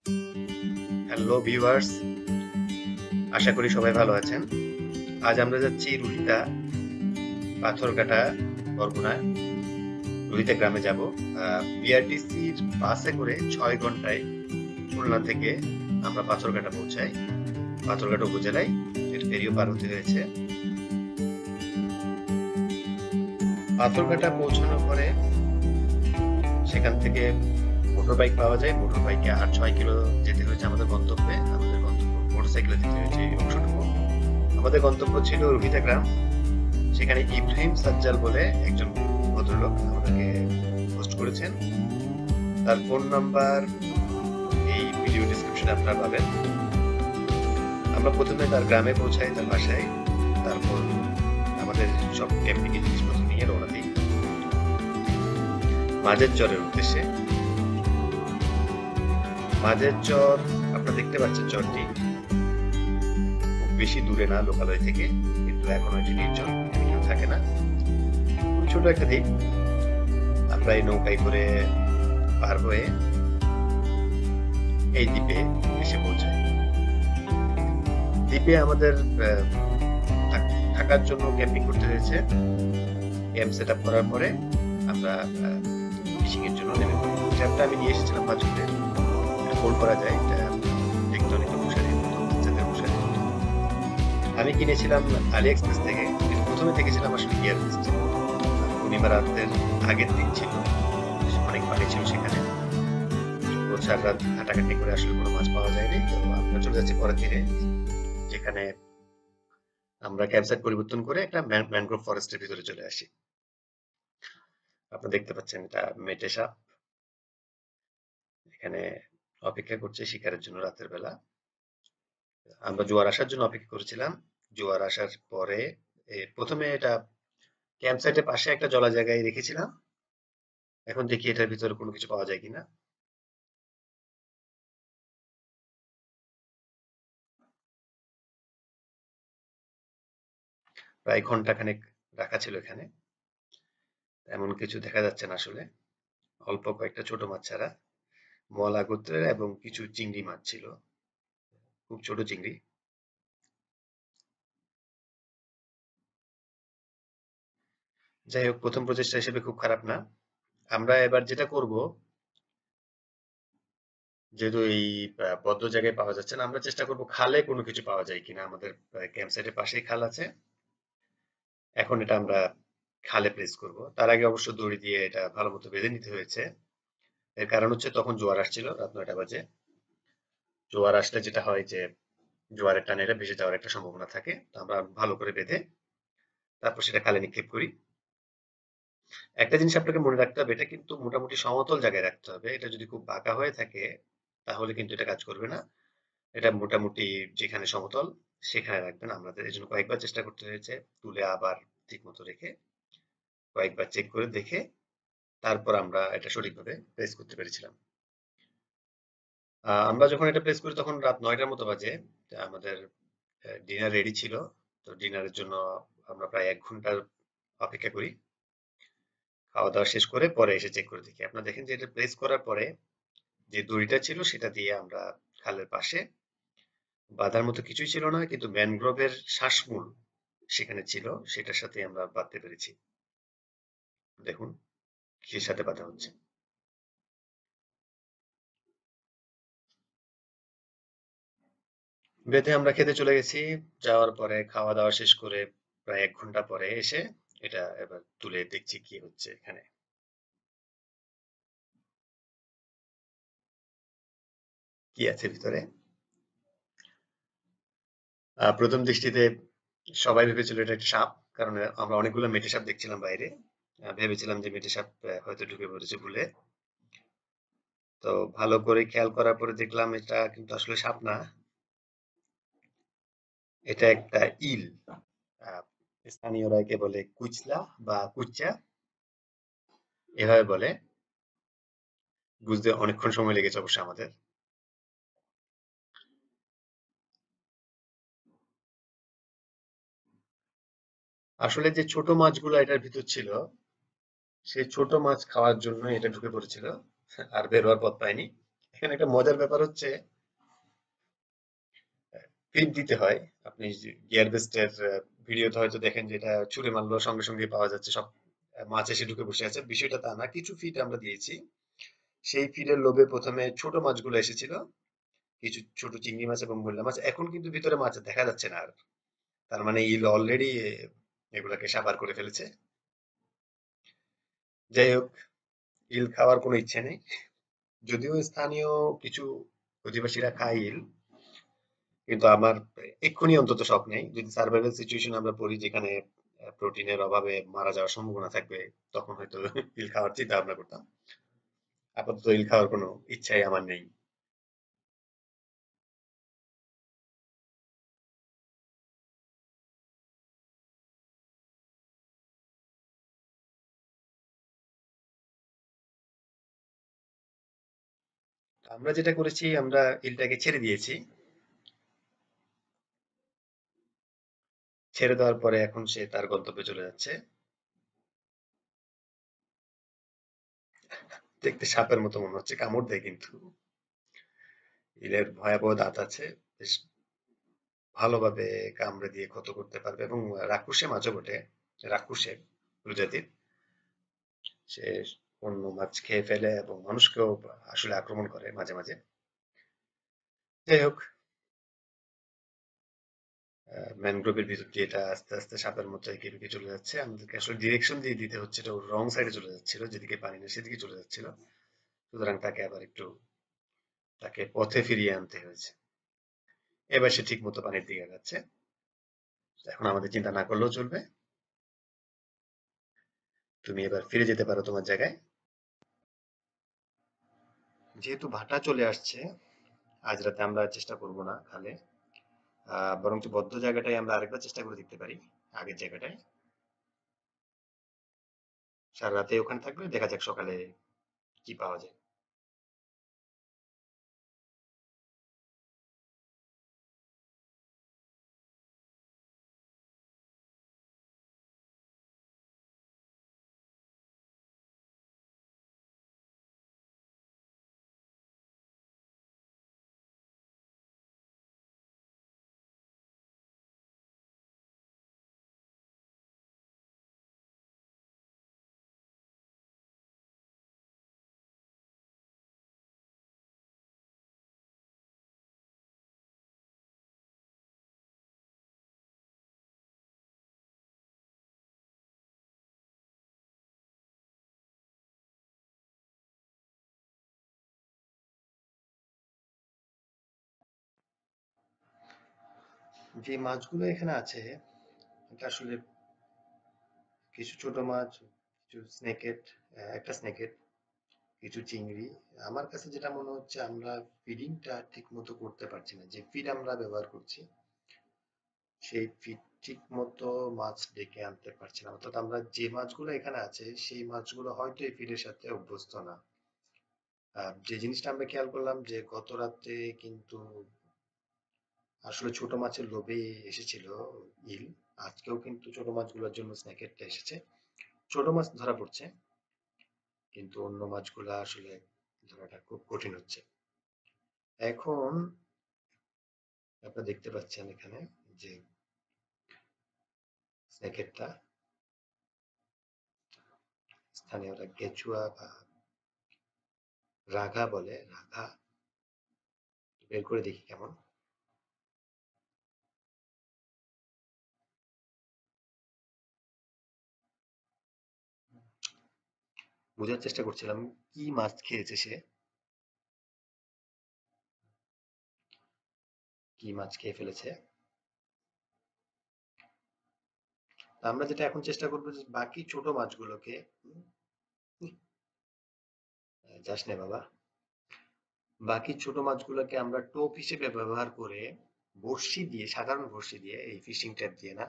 Hello viewers, আশা করি সবাই ভালো আছেন। আজ আমরা যাচ্ছি রুহিতা, পাথরঘাটা, বরগুনা, রুহিতা গ্রামে যাব। বিআরটিসির বাসে করে ৬ ঘন্টায় খুলনা থেকে আমরা পাথরঘাটা পৌঁছাই। পাথরঘাটা উপজেলায় এর ফেরিও পার হতে হয়েছে। পাথরঘাটা পৌঁছানোর পরে সেখান থেকে মোটর বাইক পাওয়া যায়। মোটর বাইকে আর ৬ কিলো যেতে হয়েছে আমাদের গন্তব্যে। আমাদের গন্তব্য মোটরসাইকেলে যেতে হয়েছে এই অংশটুকু। আমাদের গন্তব্য ছিল রুহিতা গ্রাম। সেখানে ইব্রাহিম সাজ্জাল বলে একজন ভদ্রলোক আমাদেরকে পোস্ট করেছেন। তার ফোন নাম্বার এই ভিডিও ডেসক্রিপশনে আপনারা পাবেন। আমরা প্রথমে তার গ্রামে পৌঁছাই, তার বাসায়। তারপর আমাদের সব ক্যাম্পিং এর জিনিসপত্র নিয়ে রওনা দিই মাঝের চরের উদ্দেশ্যে। মাঝের চর আপনারা দেখতে পাচ্ছেন, চরটি খুব বেশি দূরে না লোকালয় থেকে, কিন্তু এখনো এটি নির্জন, কেউ থাকে না। খুব ছোট একটা দ্বীপ। আমরা এই নৌকায় করে পার হয়ে এই দ্বীপে এসে পৌঁছাই। দ্বীপে আমাদের থাকার জন্য ক্যাম্পিং করতে হয়েছে। ক্যাম্প সেট আপ করার পরে আমরা ফিশিং এর জন্য নেমে পড়ি। ট্র্যাপটা আমি নিয়ে এসেছিলাম বাজুতে, এটা ফোল্ড করা যায়, এটা দেখতে অনেকটা মশারির মতো, বাচ্চাদের মশারির মতো। আমি কিনেছিলাম আলি এক্সপ্রেস থেকে। প্রথমে দেখেছিলাম আসলে গিয়ার ফিস্ট, পূর্ণিমা রাতের আগের দিন ছিল, অনেক পানি ছিল সেখানে। সারা রাত হাঁটাহাঁটি করে আসলে কোনো মাছ পাওয়া যায়নি। তো আমরা চলে যাচ্ছি পরের দিনে, যেখানে আমরা ক্যাম্পসাইট পরিবর্তন করে একটা ম্যানগ্রোভ ফরেস্টের ভিতরে চলে আসি। আপনারা দেখতে পাচ্ছেন এটা মেটে সাপ, এখানে অপেক্ষা করছে শিকারের জন্য রাতের বেলা। আমরা জোয়ার আসার জন্য অপেক্ষা করেছিলাম। জোয়ার আসার পরে প্রথমে এটা ক্যাম্পসাইটের পাশে একটা জলা জায়গায় রেখেছিলাম। এখন দেখি এটার ভিতরে কোনো কিছু পাওয়া যায় কিনা। প্রায় ঘন্টাখানেক রাখা ছিল এখানে, এমন কিছু দেখা যাচ্ছে না আসলে। অল্প কয়েকটা ছোট মাছ ছাড়া মলা গোত্রের এবং কিছু চিংড়ি মাছ ছিল, খুব ছোট চিংড়ি। যাই হোক, প্রথম প্রচেষ্টা হিসেবে খুব খারাপ না। আমরা এবার যেটা করব, যেহেতু এই বদ্ধ জায়গায় পাওয়া যাচ্ছে না, আমরা চেষ্টা করব খালে কোনো কিছু পাওয়া যায় কিনা। আমাদের ক্যাম্প সাইটের পাশেই খাল আছে। এখন এটা আমরা খালে প্লেস করব। তার আগে অবশ্য দড়ি দিয়ে এটা ভালো মতো বেঁধে নিতে হয়েছে। এর কারণ হচ্ছে তখন জোয়ার আসছিল, রাত ৯টা বাজে। জোয়ার আসলে যেটা হয় যে জোয়ারের টানে এটা ভেসে যাওয়ার একটা সম্ভাবনা থাকে। তো আমরা ভালো করে বেঁধে তারপর সেটা খালে নিক্ষেপ করি। একটা জিনিস আপনাকে মনে রাখতে হবে, এটা কিন্তু মোটামুটি সমতল জায়গায় রাখতে হবে। এটা যদি খুব বাঁকা হয়ে থাকে তাহলে কিন্তু এটা কাজ করবে না। এটা মোটামুটি যেখানে সমতল সেখানে রাখবেন। আমাদের এই জন্য কয়েকবার চেষ্টা করতে হয়েছে, তুলে আবার ঠিক মতো রেখে কয়েকবার চেক করে দেখে তারপর আমরা এটা সঠিকভাবে প্লেস করতে পেরেছিলাম। আমরা যখন এটা প্লেস করি তখন রাত ৯টার মতো বাজে। তা আমাদের ডিনার রেডি ছিল। তো ডিনারের জন্য আমরা প্রায় ১ ঘন্টার অপেক্ষা করি। খাওয়া দাওয়া শেষ করে পরে এসে চেক করে দেখি। আপনারা দেখেন যে এটা প্লেস করার পরে যে দড়িটা ছিল সেটা দিয়ে আমরা খালের পাশে, বাঁধার মতো কিছুই ছিল না, কিন্তু ম্যানগ্রোভের শ্বাসমূল সেখানে ছিল, সেটার সাথে আমরা বাঁধতে পেরেছি। দেখুন কিসের সাথে বাঁধা হচ্ছে। বেঁধে আমরা খেতে চলে গেছি। যাওয়ার পরে খাওয়া দাওয়া শেষ করে প্রায় ১ ঘন্টা পরে এসে এটা এবার তুলে দেখছি কি হচ্ছে এখানে। কি আছে ভিতরে। প্রথম দৃষ্টিতে সবাই ভেবেছিল এটা একটা সাপ, কারণ আমরা অনেকগুলো মেটে সাপ দেখছিলাম বাইরে। ভেবেছিলাম যে মেটে সাপ হয়তো ঢুকে পড়েছে ভুলে। তো ভালো করে খেয়াল করার পরে দেখলাম এটা কিন্তু আসলে সাপ না, এটা একটা ইল। আহ, স্থানীয়রা একে বলে কুচলা বা কুচ্চা, এভাবে বলে। বুঝতে অনেকক্ষণ সময় লেগেছে অবশ্য আমাদের। আসলে যে ছোট মাছগুলো এটার ভিতর ছিল, সেই ছোট মাছ খাওয়ার জন্য এটা ঢুকে পড়েছিল আর বের হওয়ার পথ পায়নি। এখানে একটা মজার ব্যাপার হচ্ছে ফিড দিতে হয়। আপনি গিয়ার বেস্টের ভিডিওতে হয়তো দেখেন যে এটা ছুঁড়ে মারলো সঙ্গে সঙ্গে পাওয়া যাচ্ছে, সব মাছ এসে ঢুকে বসে আছে। বিষয়টা তা না, কিছু ফিড আমরা দিয়েছি। সেই ফিডের লোভে প্রথমে ছোট মাছগুলো এসেছিল, কিছু ছোট চিংড়ি মাছ এবং মৌলা মাছ। এখন কিন্তু ভিতরে মাছ দেখা যাচ্ছে না আর। তার মানে ইল অলরেডি এগুলাকে সাবার করে ফেলেছে। যাই হোক, ইল খাওয়ার কোনো ইচ্ছে নেই। যদিও স্থানীয় কিছু অধিবাসীরা খায় ইল, কিন্তু আমার এক্ষুনি অন্তত শখ নেই। যদি সার্ভাইভাল সিচুয়েশন আমরা পড়ি যেখানে প্রোটিনের অভাবে মারা যাওয়ার সম্ভাবনা থাকবে, তখন হয়তো ইল খাওয়ার চিন্তা ভাবনা করতাম। আপাতত ইল খাওয়ার কোনো ইচ্ছাই আমার নেই। আমরা যেটা করেছি, আমরা ইলটাকে ছেড়ে দিয়েছি। ছেড়ে দেওয়ার পরে এখন সে তার গন্তব্যে চলে যাচ্ছে। দেখতে সাপের মতো মনে হচ্ছে, কামড় দেয় কিন্তু। ইলের ভয়াবহ দাঁত আছে, বেশ ভালোভাবে কামড়ে দিয়ে ক্ষত করতে পারবে এবং রাক্ষসে মাছও বটে। রাক্ষসে প্রজাতির। সে অন্য মাছ খেয়ে ফেলে এবং মানুষকেও আসলে আক্রমণ করে মাঝে মাঝে। যাই হোক, ম্যানগ্রোভের ভিতর দিয়ে এটা আস্তে আস্তে সাপের মতো এঁকে বেঁকে চলে যাচ্ছে। আমাদেরকে আসলে ডিরেকশন দিয়ে দিতে হচ্ছে, এটা রং সাইডে চলে যাচ্ছিল, যেদিকে পানি না সেদিকে চলে যাচ্ছিল। সুতরাং তাকে আবার একটু তাকে পথে ফিরিয়ে আনতে হয়েছে। এবার সে ঠিক মতো পানির দিকে যাচ্ছে। এখন আমাদের চিন্তা না করলেও চলবে। তুমি এবার ফিরে যেতে পারো তোমার জায়গায়। যেহেতু ভাটা চলে আসছে, আজ রাতে আমরা চেষ্টা করব না খালে, বরঞ্চ বদ্ধ জায়গাটাই আমরা আরেকবার চেষ্টা করে দেখতে পারি। আগের জায়গাটায় সারা রাতে ওখানে থাকবে, দেখা যাক সকালে কি পাওয়া যায়। যে মাছগুলো এখানে আছে, এটা আসলে কিছু ছোট মাছ, কিছু স্নেকেট, একটা স্নেকেট, কিছু চিংড়ি। আমার কাছে যেটা মনে হচ্ছে, আমরা ফিডিংটা ঠিক মতো করতে পারছি না। যে ফিড আমরা ব্যবহার করছি, সেই ফিড ঠিক মতো মাছ ডেকে আনতে পারছি না। অর্থাৎ আমরা যে মাছগুলো এখানে আছে, সেই মাছগুলো হয়তো এই ফিডের সাথে অভ্যস্ত না। যে জিনিসটা আমরা খেয়াল করলাম যে গত রাতে কিন্তু আসলে ছোট মাছের লোভে এসেছিল ইল। আজকেও কিন্তু ছোট মাছগুলোর জন্য স্ন্যাকেরটা এসেছে। ছোট মাছ ধরা পড়ছে, কিন্তু অন্য মাছগুলা আসলে ধরাটা খুব কঠিন হচ্ছে। এখন আপনারা দেখতে পাচ্ছেন এখানে যে স্ন্যাকেরটা স্থানীয়রা কেঁচুয়া বা রাঘা বলে, রাঘা। বের করে দেখি কেমন। বোঝার চেষ্টা করছিলাম কি মাছ খেয়েছে সে, কি মাছ খেয়ে ফেলেছে। আমরা যেটা এখন চেষ্টা করবো যে বাকি ছোট মাছগুলোকে, যাস নে বাবা, বাকি ছোট মাছগুলোকে আমরা টোপ হিসেবে ব্যবহার করে বড়শি দিয়ে, সাধারণ বড়শি দিয়ে, এই ফিশিং ট্যাপ দিয়ে না,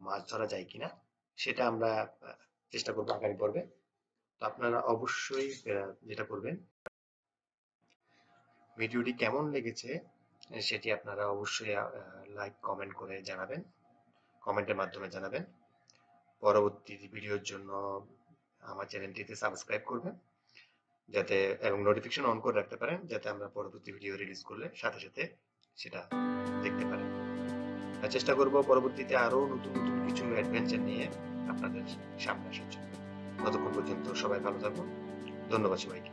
মাছ ধরা যায় কিনা সেটা আমরা চেষ্টা করবো আগামী পর্বে। তো আপনারা অবশ্যই যেটা করবেন, ভিডিওটি কেমন লেগেছে সেটি আপনারা অবশ্যই লাইক কমেন্ট করে জানাবেন, কমেন্টের মাধ্যমে জানাবেন। পরবর্তী ভিডিওর জন্য আমার চ্যানেলটিতে সাবস্ক্রাইব করবেন। যাতে এবং নোটিফিকেশন অন করে রাখতে পারেন যাতে আমরা পরবর্তী ভিডিও রিলিজ করলে সাথে সাথে সেটা দেখতে পারেন। আর চেষ্টা করব পরবর্তীতে আরো নতুন নতুন কিছু অ্যাডভেঞ্চার নিয়ে আপনাদের সামনে আসার জন্য। ততক্ষণ পর্যন্ত সবাই ভালো থাকুন। ধন্যবাদ সবাইকে।